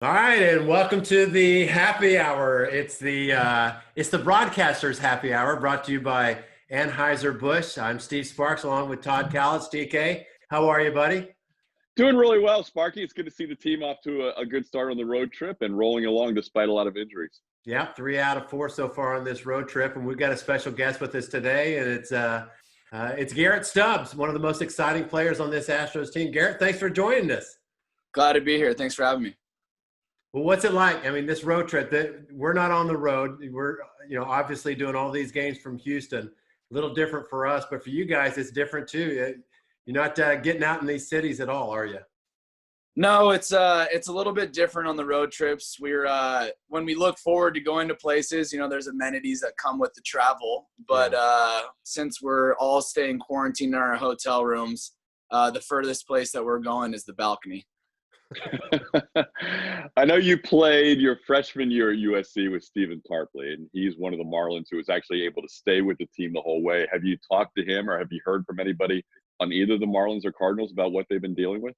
All right, and welcome to the happy hour. It's the broadcasters happy hour, brought to you by Anheuser-Busch. I'm Steve Sparks, along with Todd Callis. DK, how are you, buddy? Doing really well, Sparky. It's good to see the team off to a good start on the road trip and rolling along despite a lot of injuries. Yeah, 3 out of 4 so far on this road trip, and we've got a special guest with us today, and it's Garrett Stubbs, one of the most exciting players on this Astros team. Garrett, thanks for joining us. Glad to be here. Thanks for having me. Well, what's it like? I mean, this road trip, we're not on the road. We're, obviously doing all these games from Houston. A little different for us, but for you guys, it's different too. You're not getting out in these cities at all, are you? No, it's a little bit different on the road trips. We're when we look forward to going to places, there's amenities that come with the travel. But since we're all staying quarantined in our hotel rooms, the furthest place that we're going is the balcony. I know you played your freshman year at USC with Stephen Tarpley, and he's one of the Marlins who was actually able to stay with the team the whole way. Have you talked to him, or have you heard from anybody on either the Marlins or Cardinals about what they've been dealing with?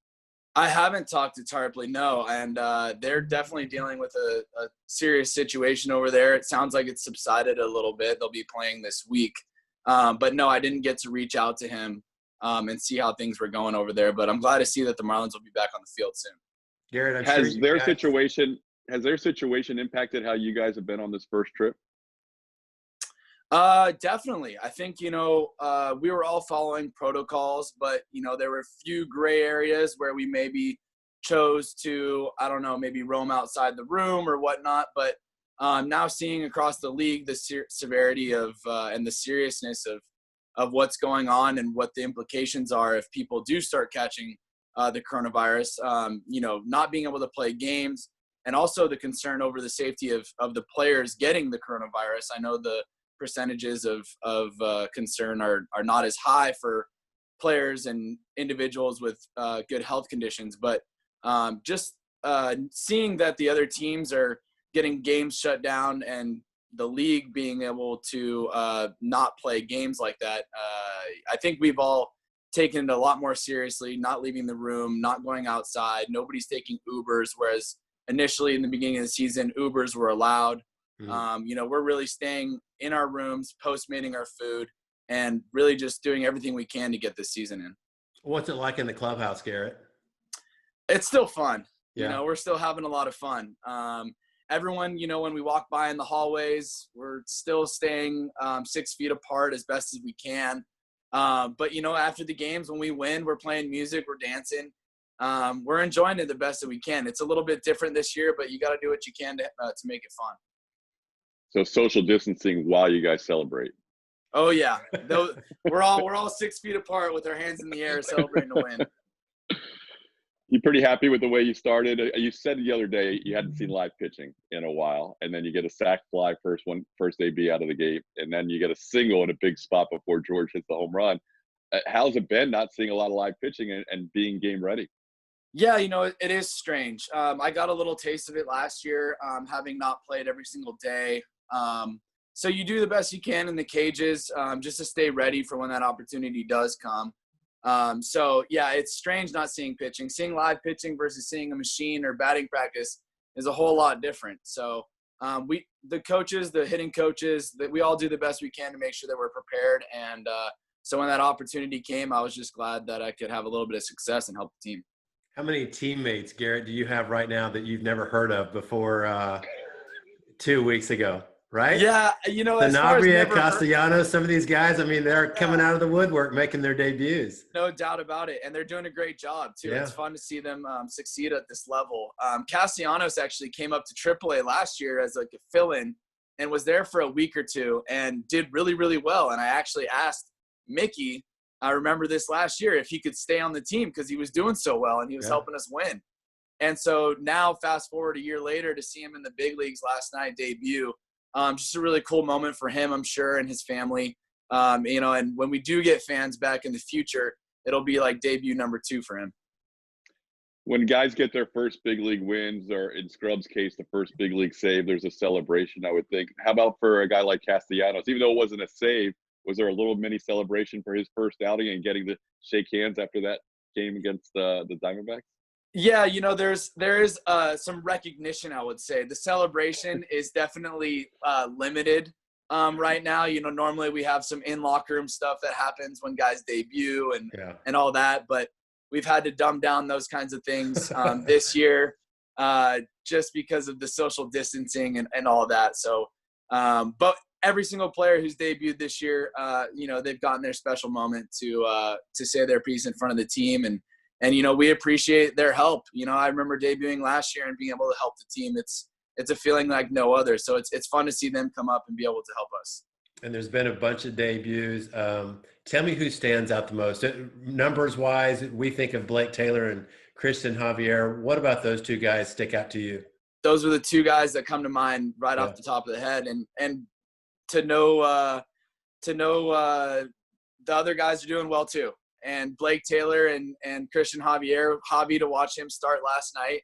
I haven't talked to Tarpley, no, and they're definitely dealing with a serious situation over there. It sounds like it's subsided a little bit. They'll be playing this week. But no, I didn't get to reach out to him and see how things were going over there. But I'm glad to see that the Marlins will be back on the field soon. Garrett, Has their situation impacted how you guys have been on this first trip? Definitely. I think, we were all following protocols, but, there were a few gray areas where we maybe chose to, I don't know, maybe roam outside the room or whatnot. But now seeing across the league the severity of and the seriousness of what's going on and what the implications are if people do start catching the coronavirus, not being able to play games, and also the concern over the safety of the players getting the coronavirus. I know the percentages of concern are not as high for players and individuals with good health conditions, but just seeing that the other teams are getting games shut down and the league being able to not play games like that, I think we've all taken it a lot more seriously, not leaving the room, not going outside. Nobody's taking Ubers, whereas initially in the beginning of the season, Ubers were allowed. We're really staying in our rooms, postmating our food, and really just doing everything we can to get this season in. What's it like in the clubhouse, Garrett? It's still fun. Yeah. We're still having a lot of fun. Everyone, when we walk by in the hallways, we're still staying 6 feet apart as best as we can. But, after the games, when we win, we're playing music, we're dancing. We're enjoying it the best that we can. It's a little bit different this year, but you got to do what you can to make it fun. So social distancing while you guys celebrate. Oh yeah, we're all 6 feet apart with our hands in the air celebrating a win. You pretty happy with the way you started? You said the other day you hadn't seen live pitching in a while, and then you get a sac fly first AB out of the gate, and then you get a single in a big spot before George hits the home run. How's it been not seeing a lot of live pitching and being game ready? Yeah, it is strange. I got a little taste of it last year, having not played every single day. So you do the best you can in the cages, just to stay ready for when that opportunity does come. So yeah, it's strange not seeing pitching. Seeing live pitching versus seeing a machine or batting practice is a whole lot different. So the coaches, the hitting coaches, that we all do the best we can to make sure that we're prepared. And so when that opportunity came, I was just glad that I could have a little bit of success and help the team. How many teammates, Garrett, do you have right now that you've never heard of before 2 weeks ago? Right? Yeah, Sanabria, Castellanos, some of these guys, I mean, they're coming out of the woodwork making their debuts. No doubt about it. And they're doing a great job, too. Yeah. It's fun to see them succeed at this level. Castellanos actually came up to AAA last year as like a fill-in and was there for a week or two and did really, really well. And I actually asked Mickey, I remember this last year, if he could stay on the team because he was doing so well and he was helping us win. And so now, fast forward a year later, to see him in the big leagues last night debut, just a really cool moment for him, I'm sure, and his family. And when we do get fans back in the future, it'll be like debut number 2 for him. When guys get their first big league wins, or in Scrub's case, the first big league save, there's a celebration, I would think. How about for a guy like Castellanos? Even though it wasn't a save, was there a little mini celebration for his first outing and getting to shake hands after that game against the Diamondbacks? Yeah, there is some recognition, I would say. The celebration is definitely limited right now. Normally we have some in-locker room stuff that happens when guys debut and all that, but we've had to dumb down those kinds of things this year just because of the social distancing and all that. So, but every single player who's debuted this year, they've gotten their special moment to say their piece in front of the team. And we appreciate their help. I remember debuting last year and being able to help the team. It's a feeling like no other. So it's fun to see them come up and be able to help us. And there's been a bunch of debuts. Tell me who stands out the most. Numbers wise, we think of Blake Taylor and Christian Javier. What about those two guys stick out to you? Those are the two guys that come to mind right off the top of the head. And to know the other guys are doing well too. And Blake Taylor and Christian Javier, Javi, to watch him start last night.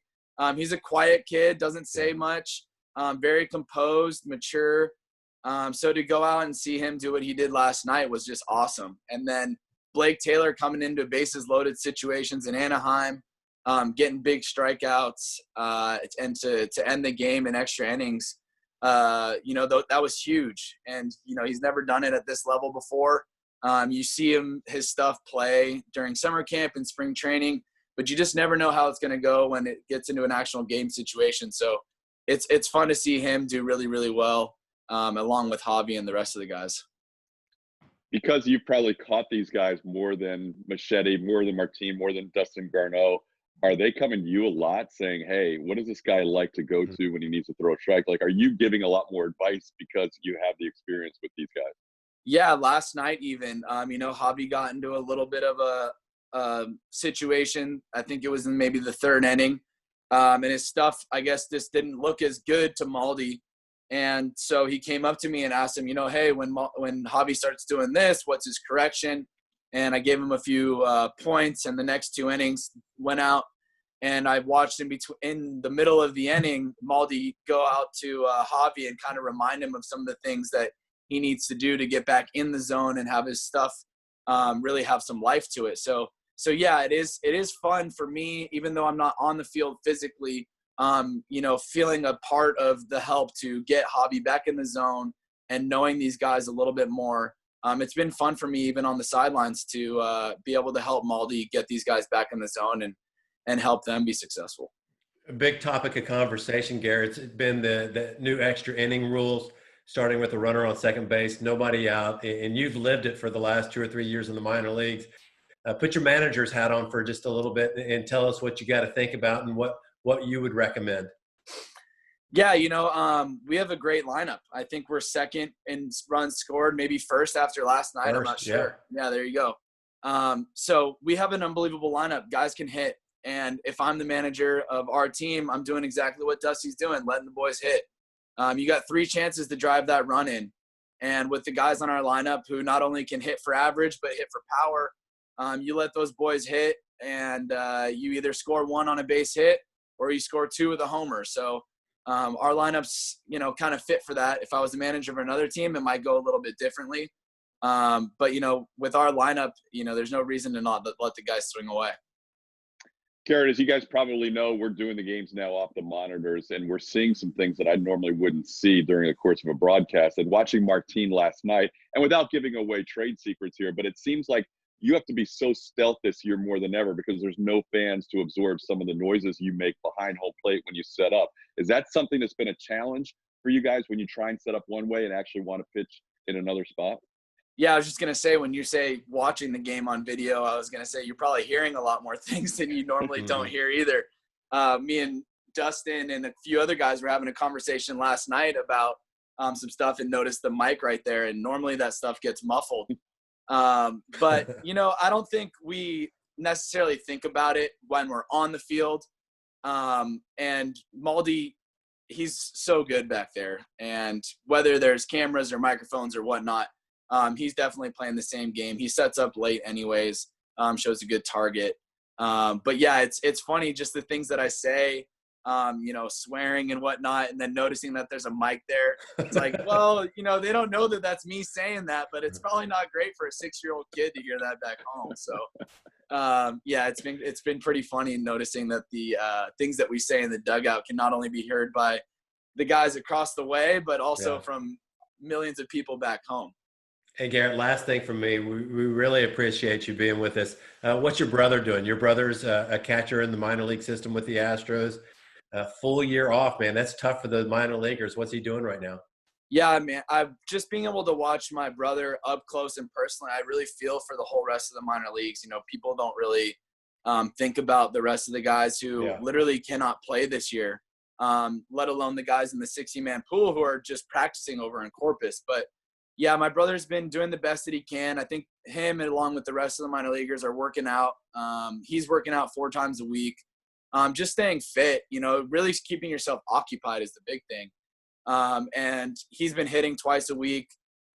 He's a quiet kid, doesn't say much, very composed, mature. So to go out and see him do what he did last night was just awesome. And then Blake Taylor coming into bases loaded situations in Anaheim, getting big strikeouts, and to end the game in extra innings, that was huge. And, he's never done it at this level before. You see his stuff play during summer camp and spring training, but you just never know how it's going to go when it gets into an actual game situation. So it's fun to see him do really, really well, along with Javi and the rest of the guys. Because you've probably caught these guys more than Machete, more than Martin, more than Dustin Garneau, are they coming to you a lot saying, hey, what does this guy like to go to when he needs to throw a strike? Like, are you giving a lot more advice because you have the experience with these guys? Yeah, last night even, Javi got into a little bit of a situation. I think it was in maybe the third inning. And his stuff, I guess, just didn't look as good to Maldi. And so he came up to me and asked him, hey, when Javi starts doing this, what's his correction? And I gave him a few points, and the next two innings went out. And I watched him in the middle of the inning, Maldi go out to Javi and kind of remind him of some of the things that he needs to do to get back in the zone and have his stuff really have some life to it. So yeah, it is fun for me, even though I'm not on the field physically, feeling a part of the help to get Javi back in the zone and knowing these guys a little bit more. It's been fun for me, even on the sidelines, to be able to help Maldi get these guys back in the zone and help them be successful. A big topic of conversation, Garrett, it's been the new extra inning rules, starting with the runner on second base, nobody out, and you've lived it for the last 2 or 3 years in the minor leagues. Put your manager's hat on for just a little bit and tell us what you got to think about and what you would recommend. Yeah, we have a great lineup. I think we're second in runs scored, maybe first after last night. I'm not sure. Yeah, there you go. So we have an unbelievable lineup. Guys can hit. And if I'm the manager of our team, I'm doing exactly what Dusty's doing, letting the boys hit. You got 3 chances to drive that run in. And with the guys on our lineup who not only can hit for average, but hit for power, you let those boys hit, and you either score 1 on a base hit or you score 2 with a homer. So our lineups, kind of fit for that. If I was the manager of another team, it might go a little bit differently. But, with our lineup, there's no reason to not let the guys swing away. Garrett, as you guys probably know, we're doing the games now off the monitors, and we're seeing some things that I normally wouldn't see during the course of a broadcast. And watching Martin last night, and without giving away trade secrets here, but it seems like you have to be so stealth this year more than ever because there's no fans to absorb some of the noises you make behind home plate when you set up. Is that something that's been a challenge for you guys when you try and set up one way and actually want to pitch in another spot? Yeah, I was just going to say, when you say watching the game on video, I was going to say you're probably hearing a lot more things than you normally don't hear either. Me and Dustin and a few other guys were having a conversation last night about some stuff and noticed the mic right there. And normally that stuff gets muffled. But, I don't think we necessarily think about it when we're on the field. And Maldi, he's so good back there. And whether there's cameras or microphones or whatnot, he's definitely playing the same game. He sets up late anyways, shows a good target. But yeah, it's funny, just the things that I say, swearing and whatnot, and then noticing that there's a mic there. It's like, well, they don't know that that's me saying that, but it's probably not great for a 6-year-old kid to hear that back home. So, it's been pretty funny noticing that the things that we say in the dugout can not only be heard by the guys across the way, but also from millions of people back home. Hey, Garrett, last thing from me. We really appreciate you being with us. What's your brother doing? Your brother's a catcher in the minor league system with the Astros. Full year off, man. That's tough for the minor leaguers. What's he doing right now? Yeah, man. I've just being able to watch my brother up close and personally, I really feel for the whole rest of the minor leagues. People don't really think about the rest of the guys who literally cannot play this year, let alone the guys in the 60-man pool who are just practicing over in Corpus. But yeah, my brother's been doing the best that he can. I think him, along with the rest of the minor leaguers, are working out. He's working out 4 times a week. Just staying fit, really keeping yourself occupied is the big thing. And he's been hitting twice a week.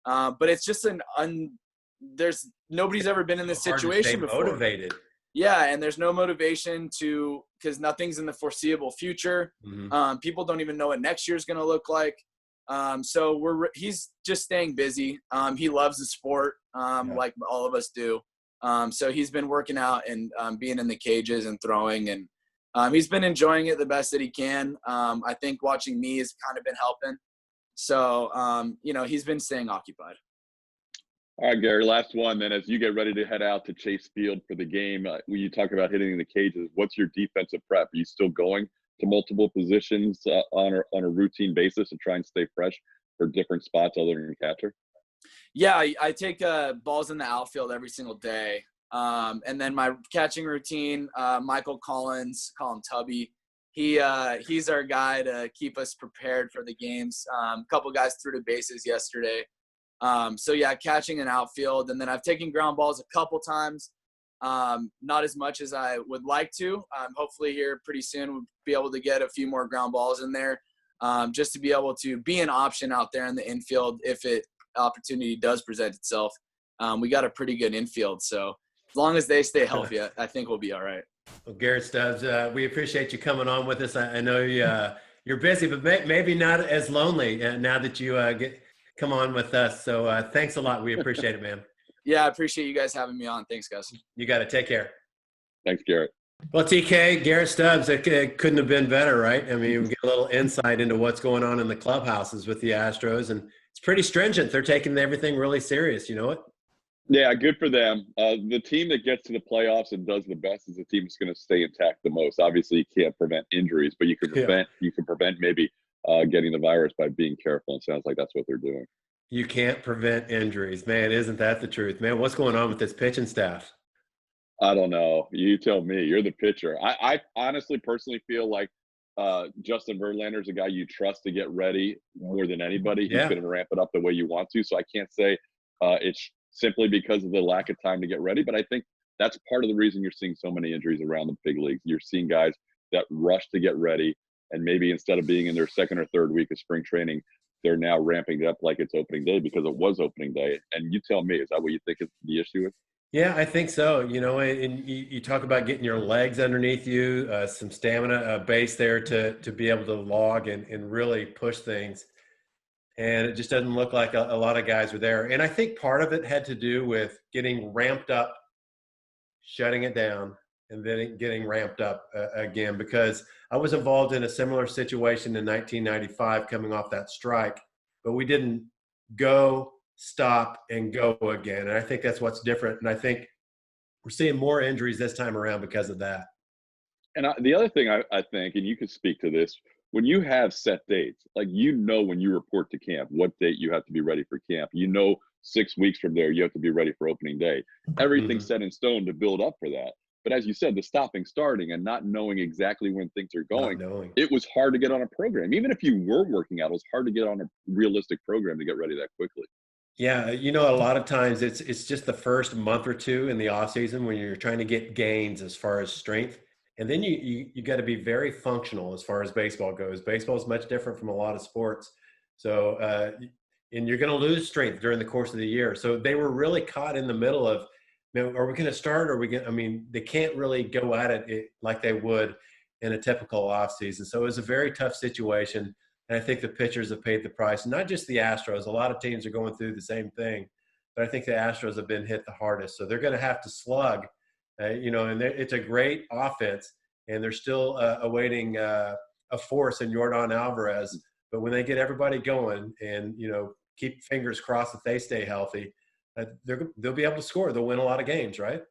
But it's just there's nobody's ever been in this situation before. Motivated. Yeah, and there's no motivation because nothing's in the foreseeable future. Mm-hmm. People don't even know what next year's going to look like. So he's just staying busy. He loves the sport, like all of us do. So he's been working out and being in the cages and throwing, and he's been enjoying it the best that he can. I think watching me has kind of been helping. So, he's been staying occupied. All right, Gary, last one then. As you get ready to head out to Chase Field for the game, when you talk about hitting the cages, what's your defensive prep? Are you still going to multiple positions on a routine basis to try and stay fresh for different spots other than catcher? Yeah, I take balls in the outfield every single day. And then my catching routine, Michael Collins, call him Tubby. He's our guy to keep us prepared for the games. A couple guys threw the bases yesterday. So yeah, catching and outfield. And then I've taken ground balls a couple times. Not as much as I would like to. Hopefully here pretty soon we'll be able to get a few more ground balls in there, just to be able to be an option out there in the infield if opportunity does present itself. We got a pretty good infield, so as long as they stay healthy, I think we'll be all right. Well, Garrett Stubbs, we appreciate you coming on with us. I know you're busy, but maybe not as lonely now that you come on with us. So thanks a lot. We appreciate it, man. Yeah, I appreciate you guys having me on. Thanks, guys. You got it. Take care. Thanks, Garrett. Well, TK, Garrett Stubbs, it couldn't have been better, right? I mean, we get a little insight into what's going on in the clubhouses with the Astros, and it's pretty stringent. They're taking everything really serious, you know it? Yeah, good for them. The team that gets to the playoffs and does the best is the team that's going to stay intact the most. Obviously, you can't prevent injuries, but you can prevent maybe getting the virus by being careful. And it sounds like that's what they're doing. You can't prevent injuries. Man, isn't that the truth? Man, what's going on with this pitching staff? I don't know. You tell me. You're the pitcher. I honestly, personally feel like Justin Verlander's a guy you trust to get ready more than anybody. He's going to ramp it up the way you want to. So I can't say it's simply because of the lack of time to get ready. But I think that's part of the reason you're seeing so many injuries around the big leagues. You're seeing guys that rush to get ready, and maybe instead of being in their second or third week of spring training, they're now ramping it up like it's opening day because it was opening day. And you tell me, is that what you think is the issue is? Yeah, I think so. And you talk about getting your legs underneath you, some stamina base there to be able to log and really push things. And it just doesn't look like a lot of guys were there. And I think part of it had to do with getting ramped up, shutting it down, and then getting ramped up again, because I was involved in a similar situation in 1995 coming off that strike, but we didn't go, stop, and go again. And I think that's what's different. And I think we're seeing more injuries this time around because of that. And the other thing I think, and you can speak to this, when you have set dates, like when you report to camp, what date you have to be ready for camp. 6 weeks from there, you have to be ready for opening day. Everything's set in stone to build up for that. But as you said, the stopping, starting, and not knowing exactly when things are going, it was hard to get on a program. Even if you were working out, it was hard to get on a realistic program to get ready that quickly. Yeah, a lot of times it's just the first month or two in the off season when you're trying to get gains as far as strength. And then you got to be very functional as far as baseball goes. Baseball is much different from a lot of sports. So, and you're going to lose strength during the course of the year. So they were really caught in the middle of, are we going to start? Or they can't really go at it like they would in a typical offseason. So it was a very tough situation. And I think the pitchers have paid the price, not just the Astros. A lot of teams are going through the same thing, but I think the Astros have been hit the hardest. So they're going to have to slug, and it's a great offense, and they're still awaiting a force in Yordan Alvarez. But when they get everybody going and, keep fingers crossed that they stay healthy, they'll be able to score. They'll win a lot of games, right?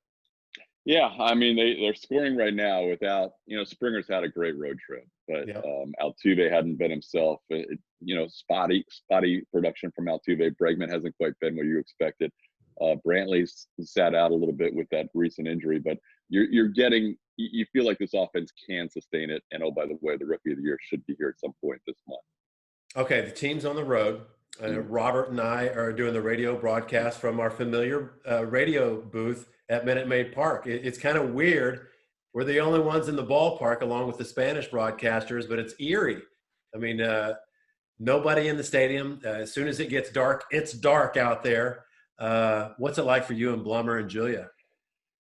Yeah, I mean they're scoring right now without Springer's had a great road trip, but Yeah. Altuve hadn't been himself. Spotty production from Altuve. Bregman hasn't quite been what you expected. Brantley's sat out a little bit with that recent injury, but you feel like this offense can sustain it. And oh, by the way, the Rookie of the Year should be here at some point this month. Okay, the team's on the road. Robert and I are doing the radio broadcast from our familiar radio booth at Minute Maid Park. It's kind of weird. We're the only ones in the ballpark along with the Spanish broadcasters, but it's eerie. I mean, nobody in the stadium. As soon as it gets dark, it's dark out there. What's it like for you and Blummer and Julia?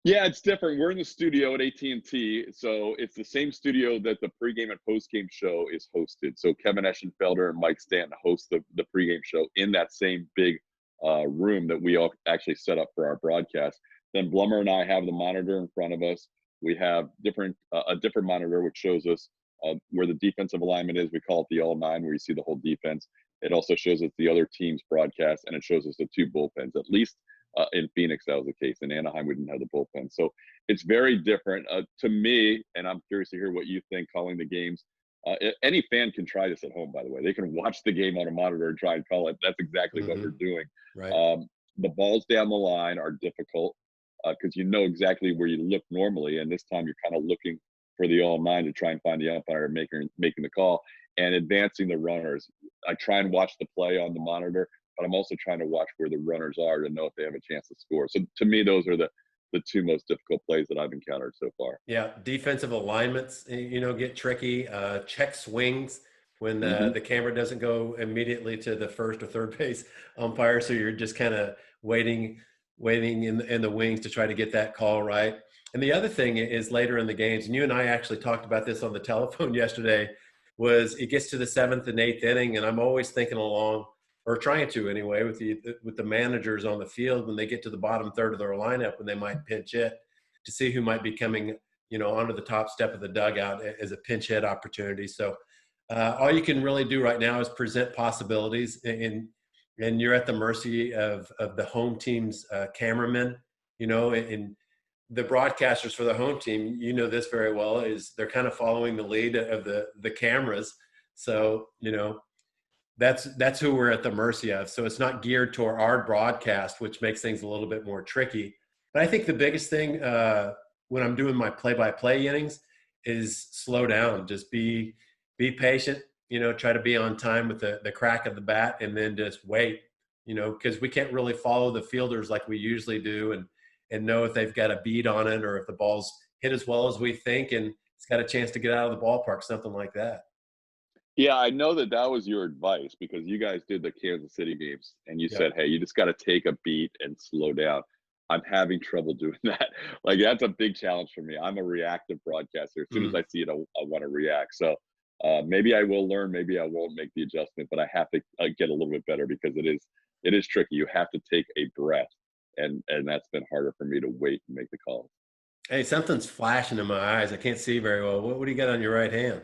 Yeah, it's different. We're in the studio at AT&T, so it's the same studio that the pregame and postgame show is hosted. So Kevin Eschenfelder and Mike Stanton host the pregame show in that same big room that we all actually set up for our broadcast. Then Blummer and I have the monitor in front of us. We have a different monitor which shows us where the defensive alignment is. We call it the all nine, where you see the whole defense. It also shows us the other team's broadcast, and it shows us the two bullpens. At least in Phoenix, that was the case. In Anaheim, we didn't have the bullpen. So it's very different to me, and I'm curious to hear what you think calling the games. Any fan can try this at home, by the way. They can watch the game on a monitor and try and call it. That's exactly what we're doing. Right. The balls down the line are difficult because you know exactly where you look normally, and this time you're kind of looking for the all nine to try and find the umpire making the call and advancing the runners. I try and watch the play on the monitor, but I'm also trying to watch where the runners are to know if they have a chance to score. So to me, those are the two most difficult plays that I've encountered so far. Yeah, defensive alignments, get tricky. Check swings when the camera doesn't go immediately to the first or third base umpire, so you're just kind of waiting in the wings to try to get that call right. And the other thing is later in the games, and you and I actually talked about this on the telephone yesterday, was it gets to the 7th and 8th inning, and I'm always thinking along, or trying to anyway, with the managers on the field when they get to the bottom third of their lineup, when they might pinch hit, to see who might be coming, onto the top step of the dugout as a pinch hit opportunity. So all you can really do right now is present possibilities, and you're at the mercy of the home team's cameramen, and the broadcasters for the home team, this very well, is they're kind of following the lead of the cameras. So, that's who we're at the mercy of. So it's not geared toward our broadcast, which makes things a little bit more tricky. But I think the biggest thing when I'm doing my play-by-play innings is slow down. Just be patient, try to be on time with the crack of the bat, and then just wait, because we can't really follow the fielders like we usually do and know if they've got a beat on it or if the ball's hit as well as we think and it's got a chance to get out of the ballpark, something like that. Yeah, I know that was your advice because you guys did the Kansas City games and you said, hey, you just got to take a beat and slow down. I'm having trouble doing that. Like, that's a big challenge for me. I'm a reactive broadcaster. As soon as I see it, I want to react. So maybe I will learn, maybe I won't make the adjustment, but I have to get a little bit better because it is tricky. You have to take a breath. And that's been harder for me to wait and make the calls. Hey, something's flashing in my eyes. I can't see very well. What do you got on your right hand?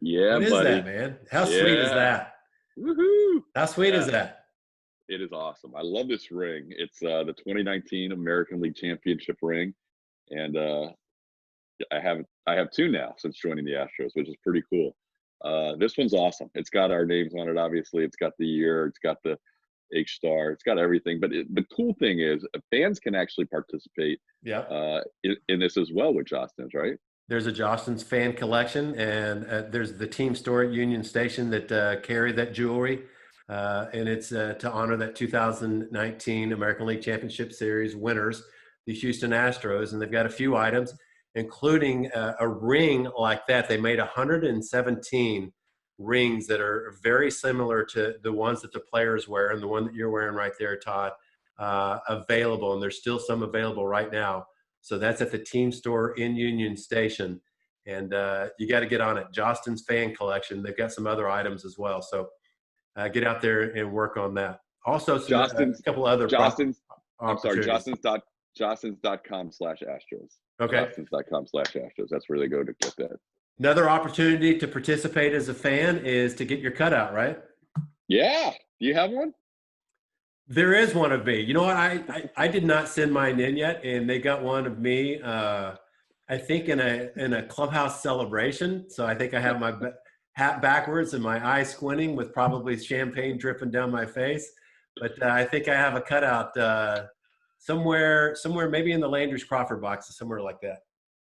Yeah, what is buddy. that, man? How sweet is that? Woohoo! How sweet is that? It is awesome. I love this ring. It's the 2019 American League Championship ring, and I have two now since joining the Astros, which is pretty cool. This one's awesome. It's got our names on it. Obviously, it's got the year. It's got the H-star. It's got everything. But the cool thing is fans can actually participate in this as well with Jostens, right? There's a Jostens fan collection, and there's the team store at Union Station that carry that jewelry. And it's to honor that 2019 American League Championship Series winners, the Houston Astros. And they've got a few items, including a ring like that. They made 117 rings that are very similar to the ones that the players wear, and the one that you're wearing right there, Todd, available. And there's still some available right now. So that's at the team store in Union Station. And you got to get on it. Jostin's Fan Collection. They've got some other items as well. So get out there and work on that. Also, a couple other Jostins.com/Astros. Okay. Jostins.com/Astros. That's where they go to get that. Another opportunity to participate as a fan is to get your cutout, right? Yeah. Do you have one? There is one of me. You know what? I did not send mine in yet, and they got one of me. I think in a clubhouse celebration. So I think I have my hat backwards and my eyes squinting with probably champagne dripping down my face. But I think I have a cutout somewhere, maybe in the Landry's Crawford box, somewhere like that.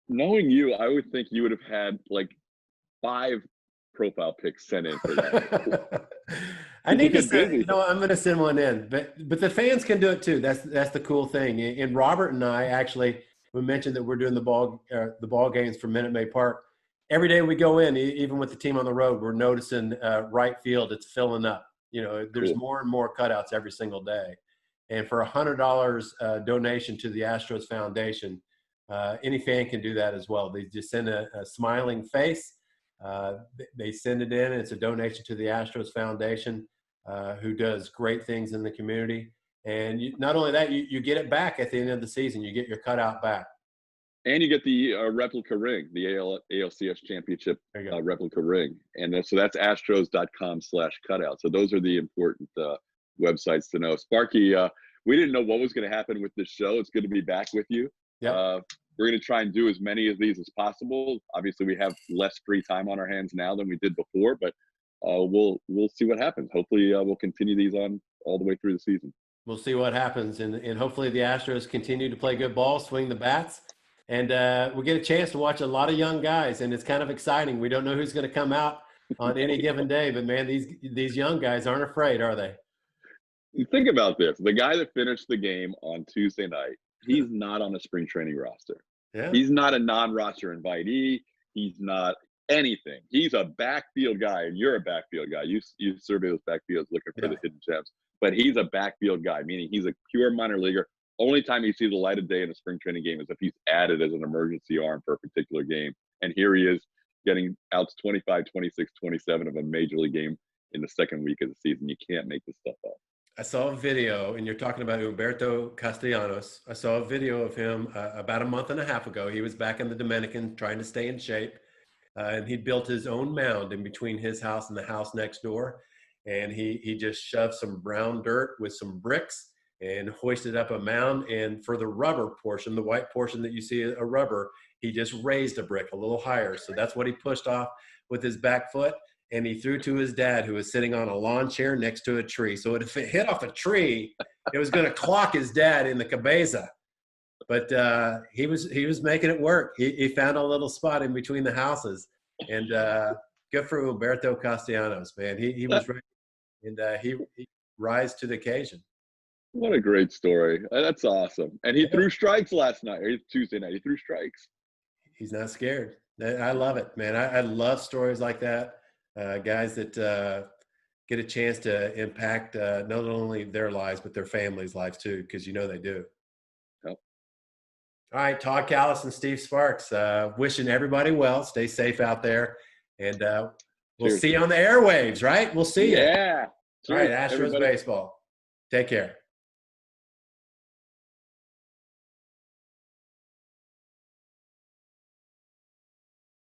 Knowing you, I would think you would have had like 5 profile pics sent in for that. I need to send. I'm going to send one in, but the fans can do it too. That's the cool thing. And Robert and I actually, we mentioned that we're doing the ball games for Minute Maid Park. Every day we go in, even with the team on the road, we're noticing right field, it's filling up. There's more and more cutouts every single day. And for $100 donation to the Astros Foundation, any fan can do that as well. They just send a smiling face. They send it in. It's a donation to the Astros Foundation, who does great things in the community. And not only that, you get it back at the end of the season. You get your cutout back. And you get the replica ring, the ALCS championship replica ring. And so that's astros.com/cutout. So those are the important websites to know. Sparky, we didn't know what was going to happen with this show. It's good to be back with you. Yep. We're going to try and do as many of these as possible. Obviously, we have less free time on our hands now than we did before, but we'll see what happens. Hopefully, we'll continue these on all the way through the season. We'll see what happens, and hopefully the Astros continue to play good ball, swing the bats, and we get a chance to watch a lot of young guys, and it's kind of exciting. We don't know who's going to come out on any given day, but man, these young guys aren't afraid, are they? Think about this. The guy that finished the game on Tuesday night, he's not on a spring training roster. Yeah. He's not a non-roster invitee. He's not anything. He's a backfield guy, and you're a backfield guy. You survey those backfields looking for the hidden gems. But he's a backfield guy, meaning he's a pure minor leaguer. Only time you see the light of day in a spring training game is if he's added as an emergency arm for a particular game. And here he is getting outs 25, 26, 27 of a major league game in the second week of the season. You can't make this stuff up. I saw a video, and you're talking about Humberto Castellanos. I saw a video of him about a month and a half ago. He was back in the Dominican trying to stay in shape. And he built his own mound in between his house and the house next door. And he just shoved some brown dirt with some bricks and hoisted up a mound. And for the rubber portion, the white portion that you see a rubber, he just raised a brick a little higher. So that's what he pushed off with his back foot. And he threw to his dad, who was sitting on a lawn chair next to a tree. So if it hit off a tree, it was going to clock his dad in the cabeza. But he was making it work. He found a little spot in between the houses. And good for Humberto Castellanos, man. He was ready. And he rise to the occasion. What a great story. That's awesome. And he threw strikes last night, or Tuesday night. He threw strikes. He's not scared. I love it, man. I love stories like that. Guys that get a chance to impact not only their lives, but their families' lives too, because they do. Yep. All right, Todd Callis and Steve Sparks, wishing everybody well. Stay safe out there. And we'll see you on the airwaves, right? We'll see you. Yeah. All right, Astros baseball. Take care.